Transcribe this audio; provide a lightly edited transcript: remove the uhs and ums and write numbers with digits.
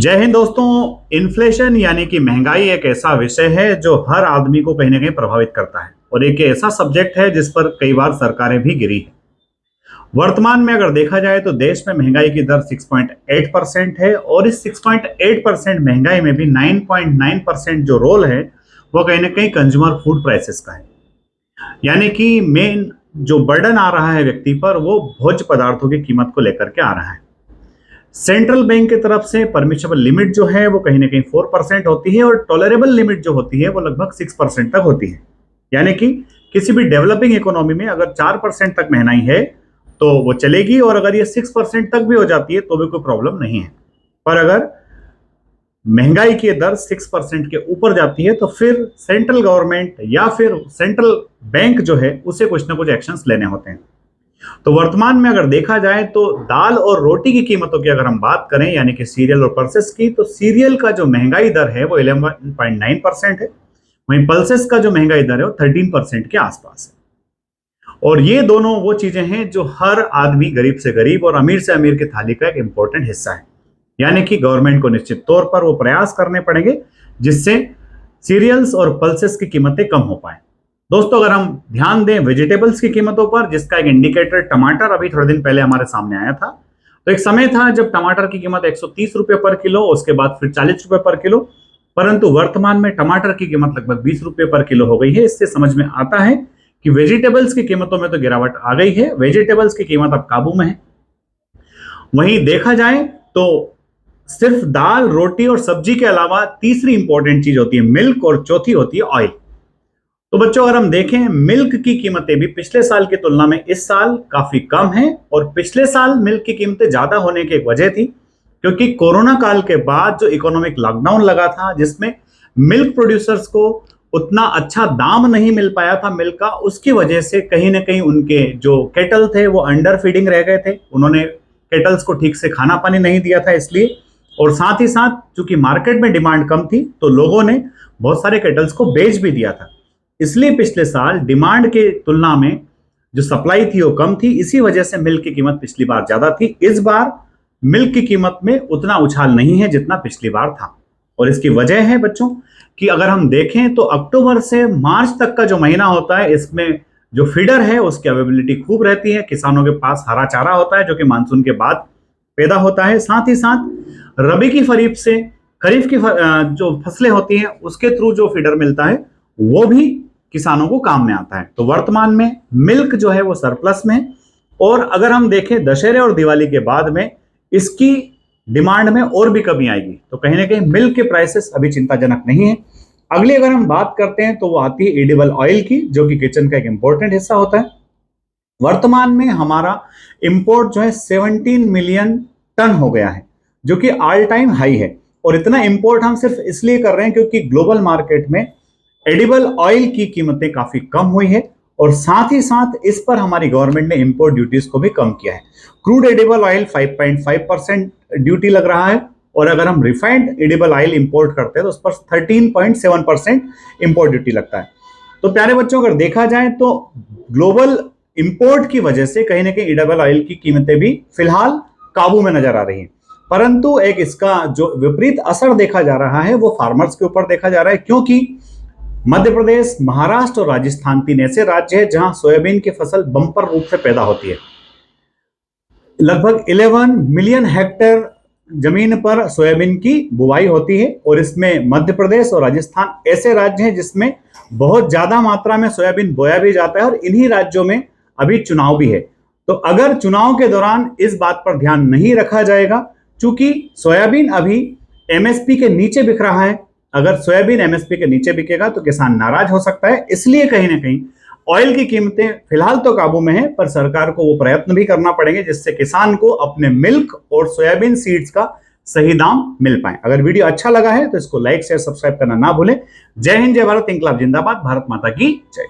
जय हिंद दोस्तों। इन्फ्लेशन यानी कि महंगाई एक ऐसा विषय है जो हर आदमी को कहीं ना कहीं प्रभावित करता है और एक ऐसा सब्जेक्ट है जिस पर कई बार सरकारें भी गिरी है। वर्तमान में अगर देखा जाए तो देश में महंगाई की दर 6.8% है और इस 6.8% महंगाई में भी 9.9% जो रोल है वो कहीं ना कहीं कंज्यूमर फूड प्राइसेस का है। यानी कि मेन जो बर्डन आ रहा है व्यक्ति पर वो भोज्य पदार्थों की कीमत को लेकर के आ रहा है। सेंट्रल बैंक की तरफ से परमिशेबल लिमिट जो है वो कहीं ना कहीं 4% होती है और टॉलरेबल लिमिट जो होती है वो लगभग 6% तक होती है। यानी कि किसी भी डेवलपिंग इकोनॉमी में अगर 4% तक महंगाई है तो वो चलेगी और अगर ये 6% तक भी हो जाती है तो भी कोई प्रॉब्लम नहीं है। पर अगर महंगाई की दर 6% के ऊपर जाती है तो फिर सेंट्रल गवर्नमेंट या फिर सेंट्रल बैंक जो है उसे कुछ ना कुछ एक्शंस लेने होते हैं। तो वर्तमान में अगर देखा जाए तो दाल और रोटी की कीमतों की अगर हम बात करें यानी कि सीरियल और पल्सेस की, तो सीरियल का जो महंगाई दर है वो 11.9% है, वहीं पल्सेस का जो महंगाई दर है वो 13% के आसपास है। और ये दोनों वो चीजें हैं जो हर आदमी, गरीब से गरीब और अमीर से अमीर की थाली का एक इंपॉर्टेंट हिस्सा है। यानी कि गवर्नमेंट को निश्चित तौर पर वो प्रयास करने पड़ेंगे जिससे सीरियल्स और पल्सेस की कीमतें कम हो पाए। दोस्तों अगर हम ध्यान दें वेजिटेबल्स की कीमतों पर, जिसका एक इंडिकेटर टमाटर अभी थोड़े दिन पहले हमारे सामने आया था, तो एक समय था जब टमाटर की कीमत 130 रुपए पर किलो, उसके बाद फिर 40 रुपए पर किलो, परंतु वर्तमान में टमाटर की कीमत लगभग 20 रुपए पर किलो हो गई है। इससे समझ में आता है कि वेजिटेबल्स की कीमतों में तो गिरावट आ गई है, वेजिटेबल्स की कीमत अब काबू में है। वहीं देखा जाए तो सिर्फ दाल, रोटी और सब्जी के अलावा तीसरी इंपॉर्टेंट चीज होती है मिल्क और चौथी होती है ऑयल। तो बच्चों अगर हम देखें मिल्क की कीमतें भी पिछले साल की तुलना में इस साल काफी कम है और पिछले साल मिल्क की कीमतें ज्यादा होने की एक वजह थी क्योंकि कोरोना काल के बाद जो इकोनॉमिक लॉकडाउन लगा था जिसमें मिल्क प्रोड्यूसर्स को उतना अच्छा दाम नहीं मिल पाया था मिल्क का, उसकी वजह से कहीं ना कहीं उनके जो केटल थे वो अंडर फीडिंग रह गए थे, उन्होंने केटल्स को ठीक से खाना पानी नहीं दिया था इसलिए, और साथ ही साथ चूंकि मार्केट में डिमांड कम थी तो लोगों ने बहुत सारे केटल्स को बेच भी दिया था। इसलिए पिछले साल डिमांड के तुलना में जो सप्लाई थी वो कम थी, इसी वजह से मिल्क की कीमत पिछली बार ज्यादा थी। इस बार मिल्क की कीमत में उतना उछाल नहीं है जितना पिछली बार था और इसकी वजह है बच्चों कि अगर हम देखें तो अक्टूबर से मार्च तक का जो महीना होता है इसमें जो फीडर है उसकी अवेलेबिलिटी खूब रहती है, किसानों के पास हरा चारा होता है जो कि मानसून के बाद पैदा होता है। साथ ही साथ रबी की खरीफ से खरीफ की जो फसलें होती हैं उसके थ्रू जो फीडर मिलता है वो भी किसानों को काम में आता है। तो वर्तमान में मिल्क जो है वो सरप्लस में है और अगर हम देखें दशहरे और दिवाली के बाद में इसकी डिमांड में और भी कमी आएगी, तो कहीं ना कहीं मिल्क के प्राइसेस अभी चिंताजनक नहीं है। अगली अगर हम बात करते हैं तो वो आती है एडिबल ऑयल की, जो कि किचन का एक इंपॉर्टेंट हिस्सा होता है। वर्तमान में हमारा इंपोर्ट जो है 17 मिलियन टन हो गया है जो कि ऑल टाइम हाई है और इतना इंपोर्ट हम सिर्फ इसलिए कर रहे हैं क्योंकि ग्लोबल मार्केट में एडिबल ऑयल की कीमतें काफी कम हुई है और साथ ही साथ इस पर हमारी गवर्नमेंट ने इंपोर्ट ड्यूटीज को भी कम किया है। क्रूड एडिबल ऑयल 5.5% ड्यूटी लग रहा है और अगर हम रिफाइंड एडिबल ऑयल इंपोर्ट करते हैं तो उस पर 13.7% इंपोर्ट ड्यूटी लगता है। तो प्यारे बच्चों अगर देखा जाए तो ग्लोबल इंपोर्ट की वजह से कहीं ना कहीं एडिबल ऑयल की कीमतें भी फिलहाल काबू में नजर आ रही हैं, परंतु एक इसका जो विपरीत असर देखा जा रहा है वो फार्मर्स के ऊपर देखा जा रहा है क्योंकि मध्य प्रदेश, महाराष्ट्र और राजस्थान 3 ऐसे राज्य हैं जहां सोयाबीन की फसल बम्पर रूप से पैदा होती है। लगभग 11 मिलियन हेक्टेयर जमीन पर सोयाबीन की बुवाई होती है और इसमें मध्य प्रदेश और राजस्थान ऐसे राज्य हैं जिसमें बहुत ज्यादा मात्रा में सोयाबीन बोया भी जाता है और इन्हीं राज्यों में अभी चुनाव भी है। तो अगर चुनाव के दौरान इस बात पर ध्यान नहीं रखा जाएगा, चूंकि सोयाबीन अभी एमएसपी के नीचे बिक रहा है, अगर सोयाबीन एमएसपी के नीचे बिकेगा तो किसान नाराज हो सकता है। इसलिए कहीं ना कहीं ऑयल की कीमतें फिलहाल तो काबू में है, पर सरकार को वो प्रयत्न भी करना पड़ेंगे जिससे किसान को अपने मिल्क और सोयाबीन सीड्स का सही दाम मिल पाए। अगर वीडियो अच्छा लगा है तो इसको लाइक शेयर सब्सक्राइब करना ना भूलें। जय हिंद, जय भारत, इंकलाब जिंदाबाद, भारत माता की जय।